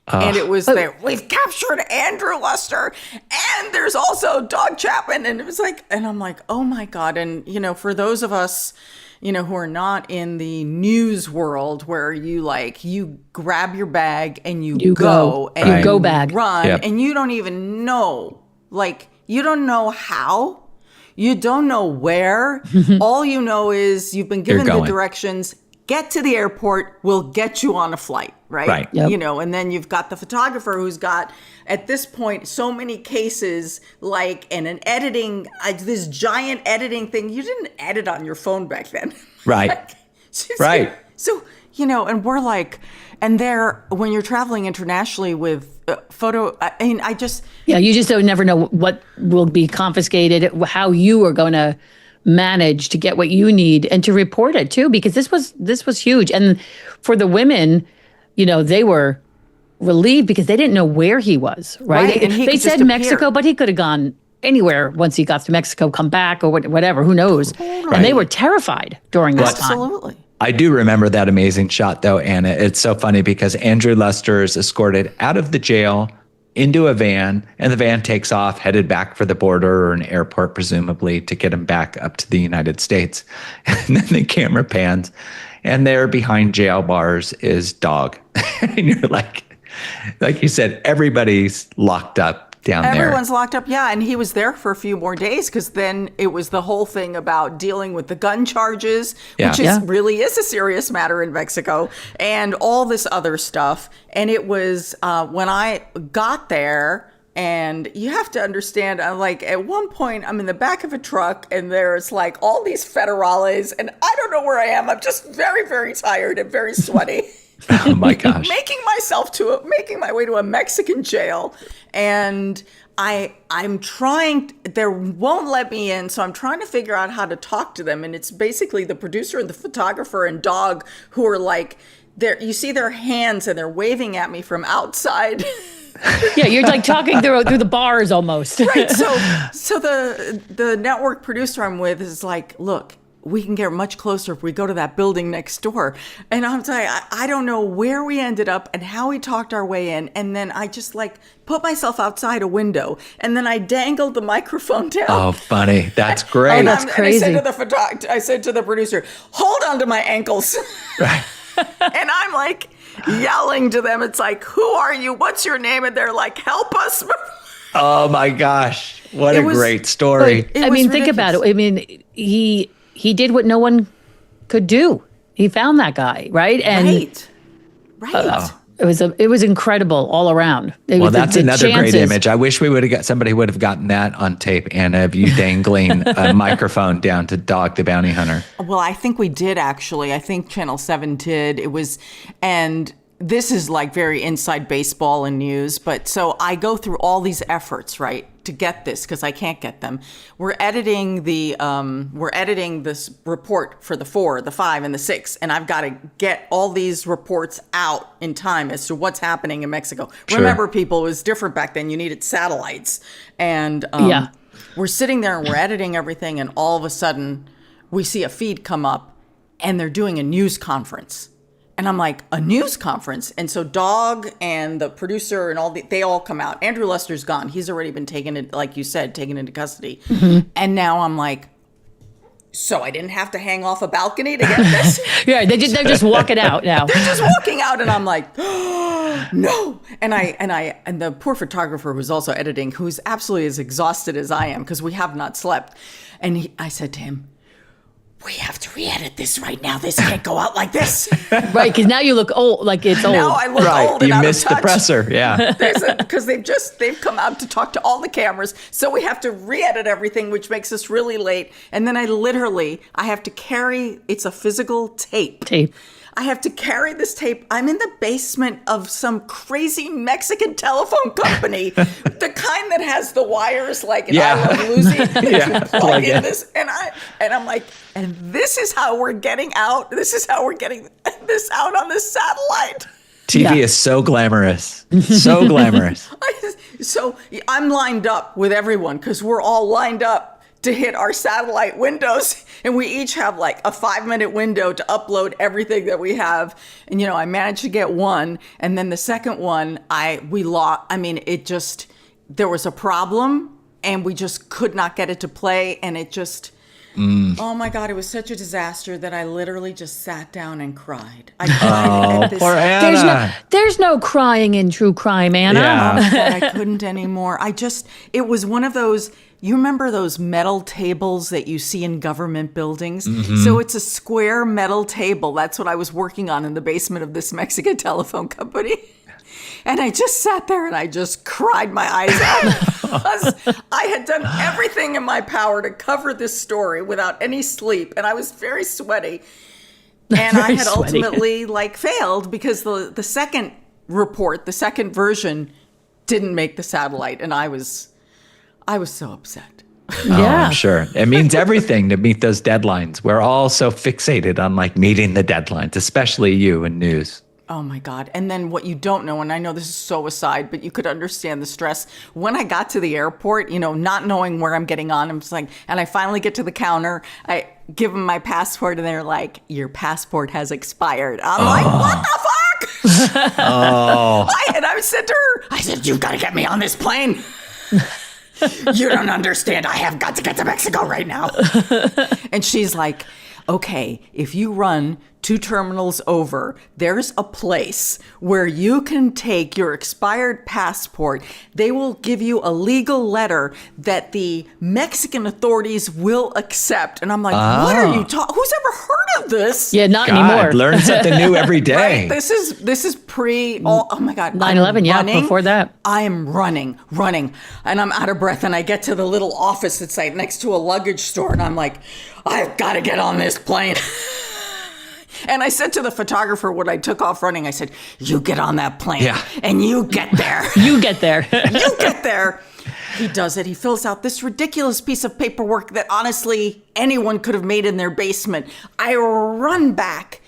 And it was there. We've captured Andrew Luster, and there's also Dog Chapman. And it was like, and I'm like, oh my God. And, for those of us, who are not in the news world where you grab your bag and you go and you go bag, run, and you don't even know, you don't know how, you don't know where. All you know is you've been given the directions. Get to the airport, we'll get you on a flight, right? Right. Yep. And then you've got the photographer who's got, at this point, so many cases, and an editing, this giant editing thing. You didn't edit on your phone back then. Right. Right. So, and we're like, and there, when you're traveling internationally with photo, you just don't never know what will be confiscated, how you are going to manage to get what you need and to report it too, because this was huge. And for the women, they were relieved because they didn't know where he was, right? And they said Mexico, but he could have gone anywhere once he got to Mexico, come back or whatever, who knows? Right. And they were terrified during this time. Absolutely. I do remember that amazing shot though, Anna. It's so funny because Andrew Luster is escorted out of the jail into a van, and the van takes off, headed back for the border or an airport, presumably, to get him back up to the United States. And then the camera pans, and there behind jail bars is Dog. And you're like you said, everybody's locked up down there. Everyone's locked up, yeah. And he was there for a few more days because then it was the whole thing about dealing with the gun charges, which really is a serious matter in Mexico, and all this other stuff. And it was when I got there, and you have to understand, at one point, I'm in the back of a truck, and there's all these federales, and I don't know where I am. I'm just very, very tired and very sweaty. Oh my gosh. making my way to a Mexican jail, and I'm trying, they won't let me in, so I'm trying to figure out how to talk to them, and it's basically the producer and the photographer and Dog who are you see their hands and they're waving at me from outside. Yeah, you're talking through the bars almost. Right. So the network producer I'm with is like, look, we can get much closer if we go to that building next door. And I'm telling you, I don't know where we ended up and how we talked our way in. And then I just put myself outside a window, and then I dangled the microphone down. Oh, funny. That's great. Oh, that's crazy. And I said to the producer, hold on to my ankles. Right. And I'm yelling to them. It's who are you? What's your name? And they're like, help us. Oh my gosh. What a great story. Think about it. I mean, he did what no one could do. He found that guy, right? And right. It was incredible all around. That's another great image. I wish somebody would have gotten that on tape, Anna, of you dangling a microphone down to Dog the Bounty Hunter. Well, I think we did actually. I think Channel 7 did. And this is this inside baseball and news, but so I go through all these efforts, right, to get this because I can't get them. We're editing this report for the 4, the 5, and the 6, and I've got to get all these reports out in time as to what's happening in Mexico. Sure. Remember, people, it was different back then. You needed satellites, and we're sitting there and we're editing everything, and all of a sudden we see a feed come up and they're doing a news conference. And I'm like, a news conference? And so Dog and the producer and they all come out. Andrew Luster's gone. He's already been taken, like you said, taken into custody. And now I'm like, so I didn't have to hang off a balcony to get this? Yeah, they're just walking out now. They're just walking out, and I'm like, oh, no. And the poor photographer who's also editing, who's absolutely as exhausted as I am because we have not slept. And I said to him, we have to re-edit this right now. This can't go out like this. Right, because now you look old, like it's old. Now I look old and you out missed of touch. the presser, yeah. Because they've come out to talk to all the cameras, so we have to re-edit everything, which makes us really late. And then I have to carry, it's a physical tape. I have to carry this tape. I'm in the basement of some crazy Mexican telephone company, the kind that has the wires like in I Love Lucy. Yeah, plug in this, and I'm like, and this is how we're getting out. This is how we're getting this out on this satellite. TV is so glamorous, so glamorous. So I'm lined up with everyone because we're all lined up to hit our satellite windows, and we each have like a 5-minute window to upload everything that we have. And I managed to get one, and then the second one we lost. I mean, there was a problem, and we just could not get it to play, and it just. Oh my God, it was such a disaster that I literally just sat down and cried. I cried at this. Poor Anna. There's no crying in true crime, Anna. Yeah. I couldn't anymore. It was one of those, you remember those metal tables that you see in government buildings? So it's a square metal table. That's what I was working on in the basement of this Mexican telephone company. And I just sat there and I just cried my eyes out because I had done everything in my power to cover this story without any sleep. And I was very sweaty. And I had ultimately failed because the second report, the second version didn't make the satellite. And I was so upset. Yeah. Oh, I'm sure. It means everything to meet those deadlines. We're all so fixated on meeting the deadlines, especially you in news. Oh my God. And then what you don't know, and I know this is so aside, but you could understand the stress. When I got to the airport, not knowing where I'm getting on, I'm just like, and I finally get to the counter, I give them my passport, and they're like, your passport has expired. I'm like, what the fuck? And I said to her, I said, you've got to get me on this plane. You don't understand. I have got to get to Mexico right now. And she's like, okay, if you run 2 terminals over, there's a place where you can take your expired passport. They will give you a legal letter that the Mexican authorities will accept. And I'm like, what are you talking? Who's ever heard of this? Yeah, not anymore. Learn something new every day. Right? This is pre. Oh my God. 9/11. Yeah, before that. I am running, and I'm out of breath. And I get to the little office that's like next to a luggage store, and I'm like, I've got to get on this plane. And I said to the photographer when I took off running, I said, you get on that plane and you get there. You get there. You get there. He does it. He fills out this ridiculous piece of paperwork that honestly anyone could have made in their basement. I run back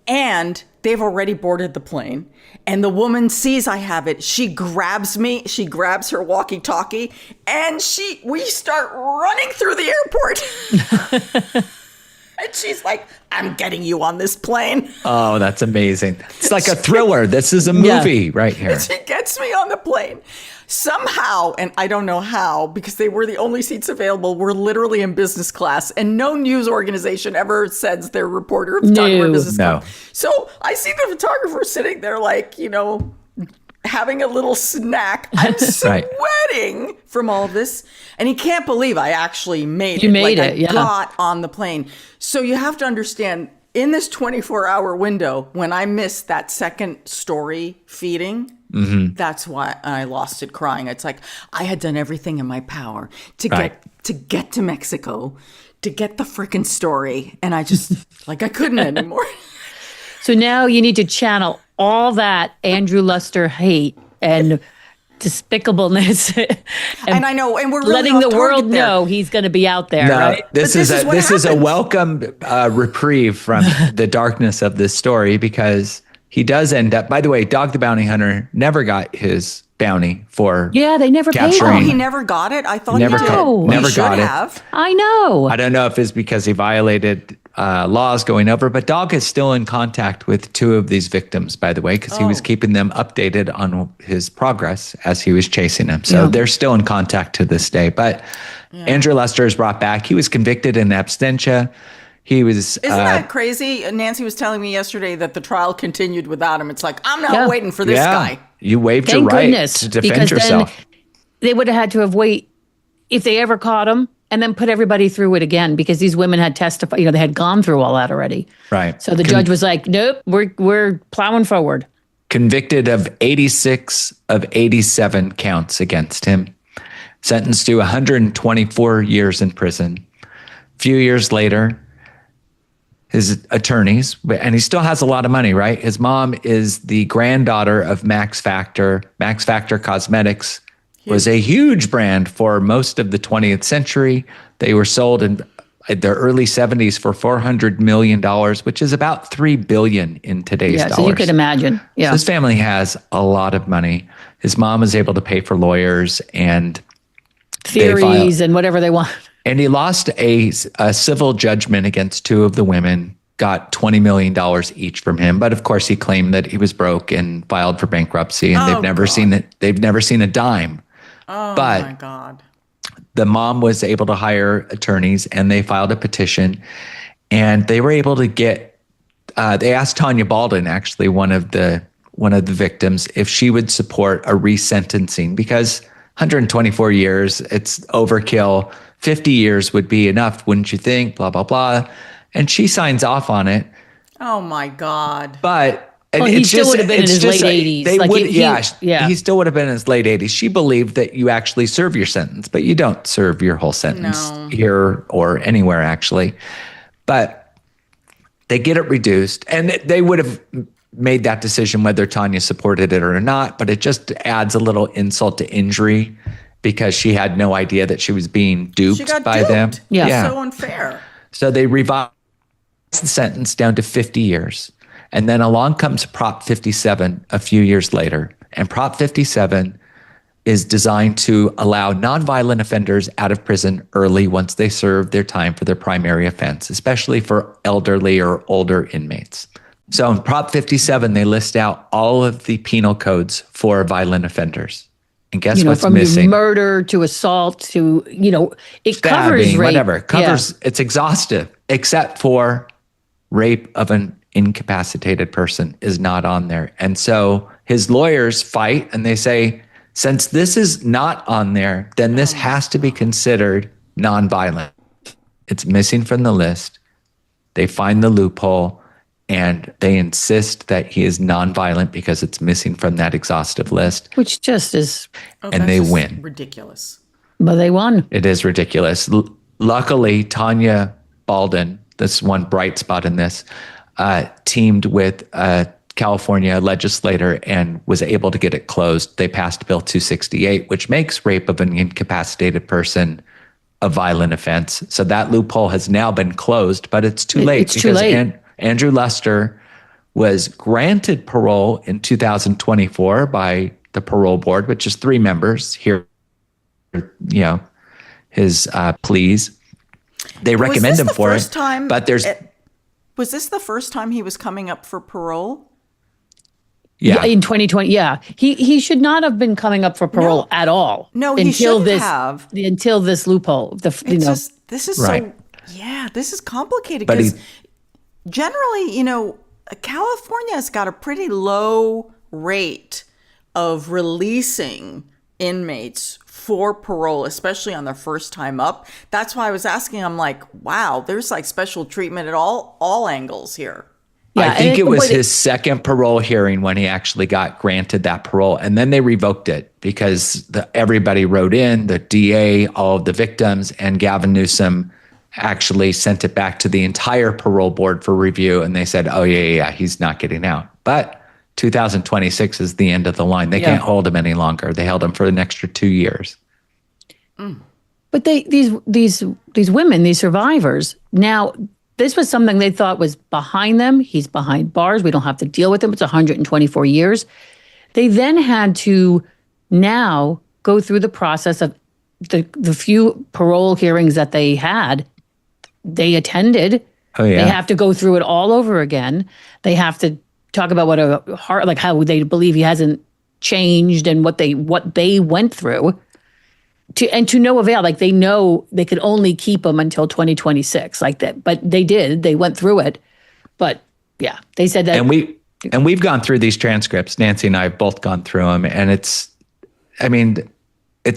and they've already boarded the plane. And the woman sees I have it. She grabs me. She grabs her walkie-talkie and we start running through the airport. And she's like, I'm getting you on this plane. Oh, that's amazing. It's like a thriller. This is a movie right here. And she gets me on the plane. Somehow, and I don't know how, because they were the only seats available, we're literally in business class. And no news organization ever sends their reporter or photographer in business class. So I see the photographer sitting there having a little snack. I'm sweating from all of this. And he can't believe I actually made it. You made it, I got on the plane. So you have to understand, in this 24-hour window, when I missed that second story feeding, that's why I lost it crying. It's like I had done everything in my power to get to Mexico, to get the freaking story. And I just, I couldn't anymore. So now you need to channel all that Andrew Luster hate and despicableness. and I know, and we're really letting the world know he's going to be out there, right? This is a welcome reprieve from the darkness of this story, because he does end up, by the way, Dog the Bounty Hunter never got his bounty for Yeah, they never paid capturing. Oh, him. he never got it? I thought Never he did. got- never He should got it. have. I know. I don't know if it's because he violated laws going over, but Dog is still in contact with two of these victims, by the way, because he was keeping them updated on his progress as he was chasing them. So they're still in contact to this day. But Andrew Lester is brought back. He was convicted in absentia. He was. Isn't that crazy? Nancy was telling me yesterday that the trial continued without him. It's like, I'm not waiting for this guy. You waived your Thank right goodness, to defend because yourself. then they would have had to have wait if they ever caught him and then put everybody through it again, because these women had testified, they had gone through all that already. Right. So the judge was like, nope, we're plowing forward. Convicted of 86 of 87 counts against him, sentenced to 124 years in prison. A few years later, his attorneys, and he still has a lot of money, right? His mom is the granddaughter of Max Factor. Max Factor Cosmetics was a huge brand for most of the 20th century. They were sold in the early 70s for $400 million, which is about $3 billion in today's dollars. So you could imagine. Yeah. So his family has a lot of money. His mom is able to pay for lawyers and Theories and whatever they want. And he lost a civil judgment against two of the women, got $20 million each from him. But of course, he claimed that he was broke and filed for bankruptcy, and they've never seen it. They've never seen a dime. Oh, but my God. The mom was able to hire attorneys, and they filed a petition, and they were able to get. They asked Tanya Baldwin, actually one of the victims, if she would support a resentencing, because 124 years, it's overkill. 50 years would be enough, wouldn't you think? Blah, blah, blah. And she signs off on it. Oh, my God. But he still would have been in his late 80s. They Like would, yeah. He still would have been in his late 80s. She believed that you actually serve your sentence, but you don't serve your whole sentence here or anywhere, actually. But they get it reduced, and they would have made that decision whether Tanya supported it or not, but it just adds a little insult to injury, because she had no idea that she was being duped by them. Yeah. So unfair. So they revised the sentence down to 50 years. And then along comes Prop 57 a few years later. And Prop 57 is designed to allow nonviolent offenders out of prison early once they serve their time for their primary offense, especially for elderly or older inmates. So in Prop 57, they list out all of the penal codes for violent offenders. And guess what's from missing? Murder to assault to, it Stabbing, covers rape. whatever. It covers, it's exhaustive, except for rape of an incapacitated person is not on there. And so his lawyers fight, and they say, since this is not on there, then this has to be considered nonviolent. It's missing from the list. They find the loophole, and they insist that he is nonviolent because it's missing from that exhaustive list. Which just is, and they win. Ridiculous. but they won. It is ridiculous. Luckily, Tanya Baldwin, this one bright spot in this, teamed with a California legislator and was able to get it closed. They passed Bill 268, which makes rape of an incapacitated person a violent offense. So that loophole has now been closed, but it's too late. It's too late. Andrew Lester was granted parole in 2024 by the parole board, which is 3 members here, his pleas. They recommend him for it, but there's... Was this the first time he was coming up for parole? Yeah. In 2020, yeah. He should not have been coming up for parole at all. No, he shouldn't have. Until this loophole. This is right. This is complicated, But because generally, California's got a pretty low rate of releasing inmates for parole, especially on their first time up. That's why I was asking. I'm like, wow, there's like special treatment at all angles here. Yeah, I think it was his second parole hearing when he actually got granted that parole. And then they revoked it because everybody wrote in, the DA, all of the victims, and Gavin Newsom actually sent it back to the entire parole board for review. And they said, oh, yeah, he's not getting out. But 2026 is the end of the line. They can't hold him any longer. They held him for an extra 2 years. But these women, these survivors, now... This was something they thought was behind them. He's behind bars. We don't have to deal with him. It's 124 years. They then had to now go through the process of the few parole hearings that they had, they attended. Oh, yeah. They have to go through it all over again. They have to talk about what a heart, like how they believe he hasn't changed and what they went through. To no avail. Like they know they could only keep him until 2026, like that. But they did. They went through it. But yeah, they said that. And we've gone through these transcripts. Nancy and I have both gone through them, and it's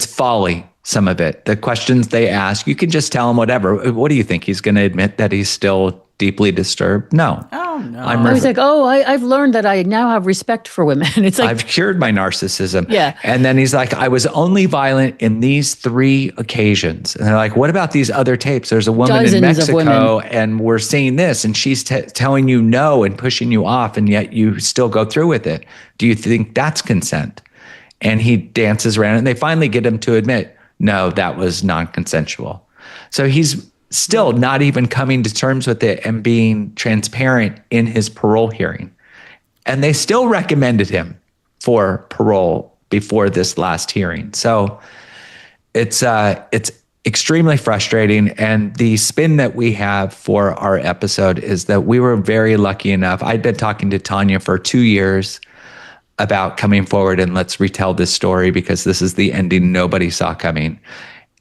folly. Some of it, the questions they ask, you can just tell him whatever. What do you think? He's going to admit that he's still deeply disturbed? No. Oh, no. I was like, I've learned that I now have respect for women. It's like, I've cured my narcissism. Yeah. And then he's like, I was only violent in these 3 occasions. And they're like, what about these other tapes? There's a woman in Mexico and we're seeing this and she's telling you no and pushing you off, and yet you still go through with it. Do you think that's consent? And he dances around, and they finally get him to admit, no, that was non-consensual. So he's still not even coming to terms with it and being transparent in his parole hearing. And they still recommended him for parole before this last hearing. So it's extremely frustrating. And the spin that we have for our episode is that we were very lucky enough. I'd been talking to Tanya for 2 years about coming forward and let's retell this story because this is the ending nobody saw coming.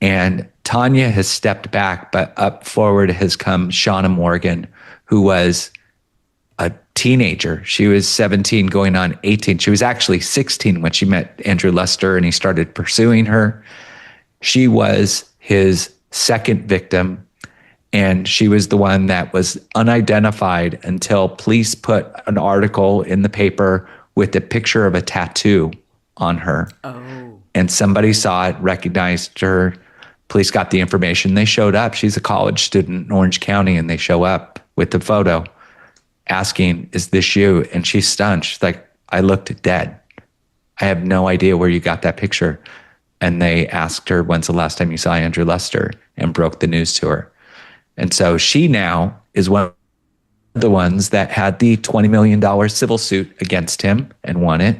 And Tanya has stepped back, but up forward has come Shauna Morgan, who was a teenager. She was 17 going on 18. She was actually 16 when she met Andrew Lester and he started pursuing her. She was his second victim, and she was the one that was unidentified until police put an article in the paper with a picture of a tattoo on her. Oh. And somebody saw it, recognized her. Police got the information. They showed up. She's a college student in Orange County, and they show up with the photo asking, is this you? And she's stunned. She's like, I looked dead. I have no idea where you got that picture. And they asked her, when's the last time you saw Andrew Lester? And broke the news to her. And so she now is one of the ones that had the $20 million civil suit against him and won it.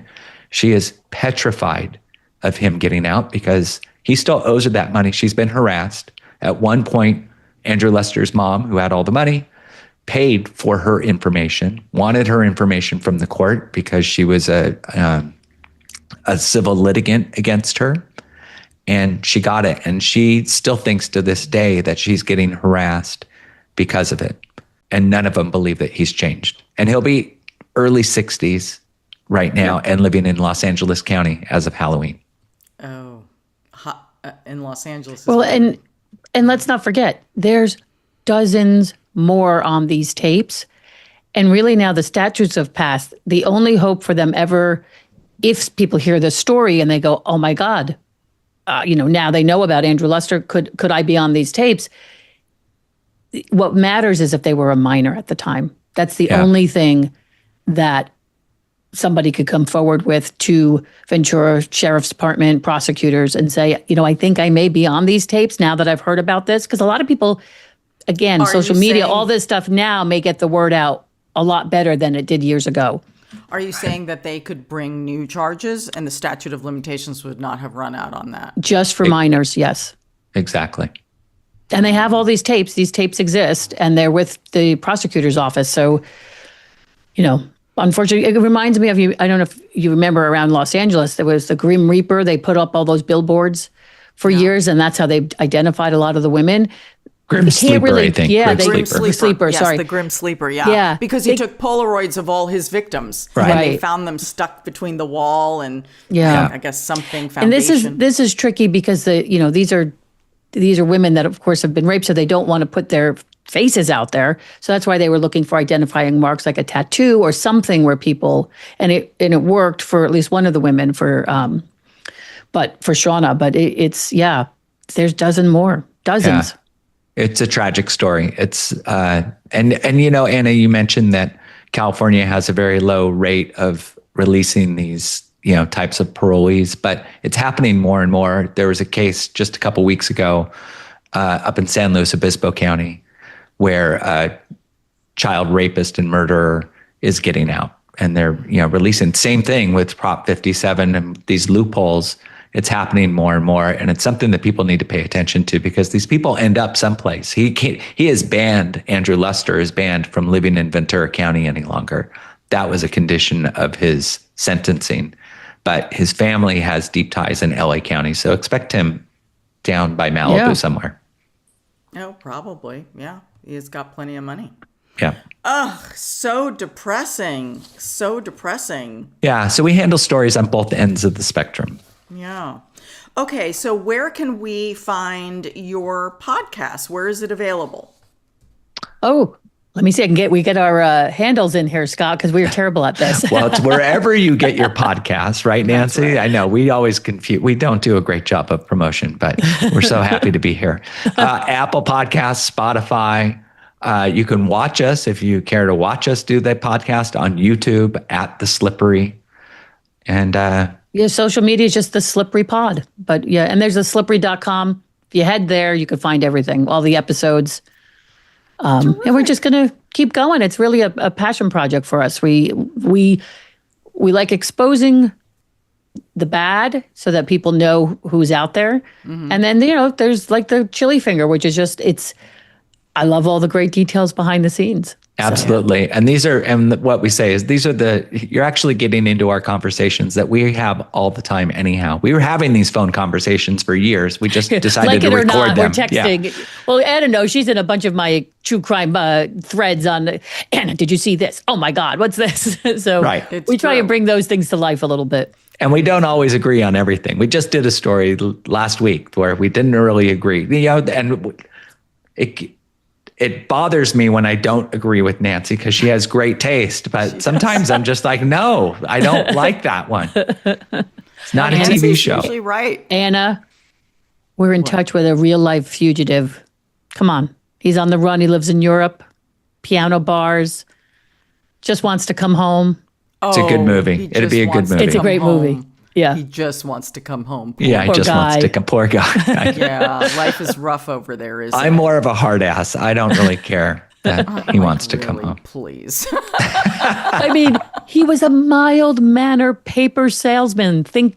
She is petrified of him getting out because he still owes her that money. She's been harassed. At one point, Andrew Lester's mom, who had all the money, paid for her information, wanted her information from the court because she was a civil litigant against her. And she got it. And she still thinks to this day that she's getting harassed because of it. And none of them believe that he's changed. And he'll be early 60s right now and living in Los Angeles County as of Halloween. Oh, in Los Angeles. Well, and let's not forget, there's dozens more on these tapes. And really now the statutes have passed. The only hope for them ever, if people hear this story and they go, oh my God, now they know about Andrew Lester, could I be on these tapes? What matters is if they were a minor at the time. That's the only thing that somebody could come forward with to Ventura Sheriff's Department, prosecutors, and say, I think I may be on these tapes now that I've heard about this. Because a lot of people, again, social media, all this stuff now may get the word out a lot better than it did years ago. Are you saying that they could bring new charges and the statute of limitations would not have run out on that? Just for minors, yes. Exactly. And they have all these tapes. These tapes exist, and they're with the prosecutor's office. So, unfortunately, it reminds me of you. I don't know if you remember around Los Angeles, there was the Grim Reaper. They put up all those billboards for years, and that's how they identified a lot of the women. Grim Sleeper, I think. Yeah, Grim Sleeper. Yes, sorry. the Grim Sleeper, yeah. Yeah. Because he took Polaroids of all his victims. Right. And they found them stuck between the wall and I guess something foundation. And this is tricky because these are women that, of course, have been raped, so they don't want to put their faces out there. So that's why they were looking for identifying marks like a tattoo or something where people, and it worked for at least one of the women but for Shauna. But there's dozens. Yeah. It's a tragic story. It's and Anna, you mentioned that California has a very low rate of releasing these types of parolees, but it's happening more and more. There was a case just a couple weeks ago up in San Luis Obispo County where a child rapist and murderer is getting out. they're releasing. Same thing with Prop 57 and these loopholes. It's happening more and more, and it's something that people need to pay attention to because these people end up someplace. He is banned. Andrew Luster is banned from living in Ventura County any longer. That was a condition of his sentencing, but his family has deep ties in LA County, so expect him down by Malibu somewhere. Oh, probably. Yeah, he's got plenty of money. Yeah. Ugh, so depressing. So depressing. Yeah. So we handle stories on both ends of the spectrum. Yeah. Okay. So where can we find your podcast? Where is it available? Oh, let me see. We get our handles in here, Scott, because we are terrible at this. Well, it's wherever you get your podcasts, right, Nancy? Right. I know we always confuse. We don't do a great job of promotion, but we're so happy to be here. Apple Podcasts, Spotify. You can watch us if you care to watch us do the podcast on YouTube at The Slippery. And social media is just The Slippery Pod. But yeah, and there's theslippery.com. If you head there, you can find everything, all the episodes. And we're just going to keep going. It's really a passion project for us. We like exposing the bad so that people know who's out there. Mm-hmm. And then, there's like the chili finger, which is just, I love all the great details behind the scenes. Absolutely. So. And what we say is you're actually getting into our conversations that we have all the time anyhow. We were having these phone conversations for years. We just decided to record them. We're texting. Yeah. Well, Anna knows she's in a bunch of my true crime threads on, Anna, did you see this? Oh my God, what's this? So we try to bring those things to life a little bit. And we don't always agree on everything. We just did a story last week where we didn't really agree, and it bothers me when I don't agree with Nancy because she has great taste. But sometimes I'm just like, no, I don't like that one. It's not a TV show. Usually right. Anna, we're in touch with a real life fugitive. Come on. He's on the run. He lives in Europe, piano bars, just wants to come home. It's a good movie. It'd be a good movie. It's a great movie. Yeah. He just wants to come home. He just wants to come. Poor guy. Yeah, life is rough over there, isn't it? I'm more of a hard ass. I don't really care that he wants to come home. Please. I mean, he was a mild-mannered paper salesman. Think,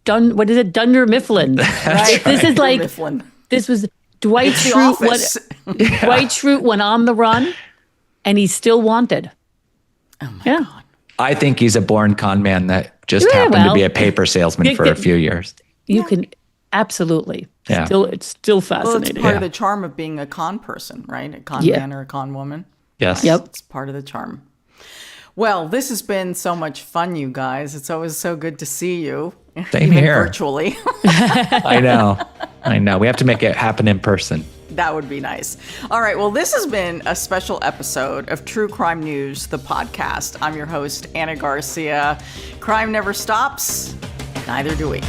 Dunder Mifflin. Right? This is like, Mifflin. This was Dwight Schrute. Dwight Schrute went on the run, and he's still wanted. Oh, my God. I think he's a born con man that just happened to be a paper salesman for a few years. You can absolutely. Yeah. It's still fascinating. Well, it's part of the charm of being a con person, right? A con man or a con woman. Yes. Yep. It's part of the charm. Well, this has been so much fun, you guys. It's always so good to see you. Same here. Virtually. I know. We have to make it happen in person. That would be nice. All right. Well, this has been a special episode of True Crime News, the podcast. I'm your host, Anna Garcia. Crime never stops. Neither do we.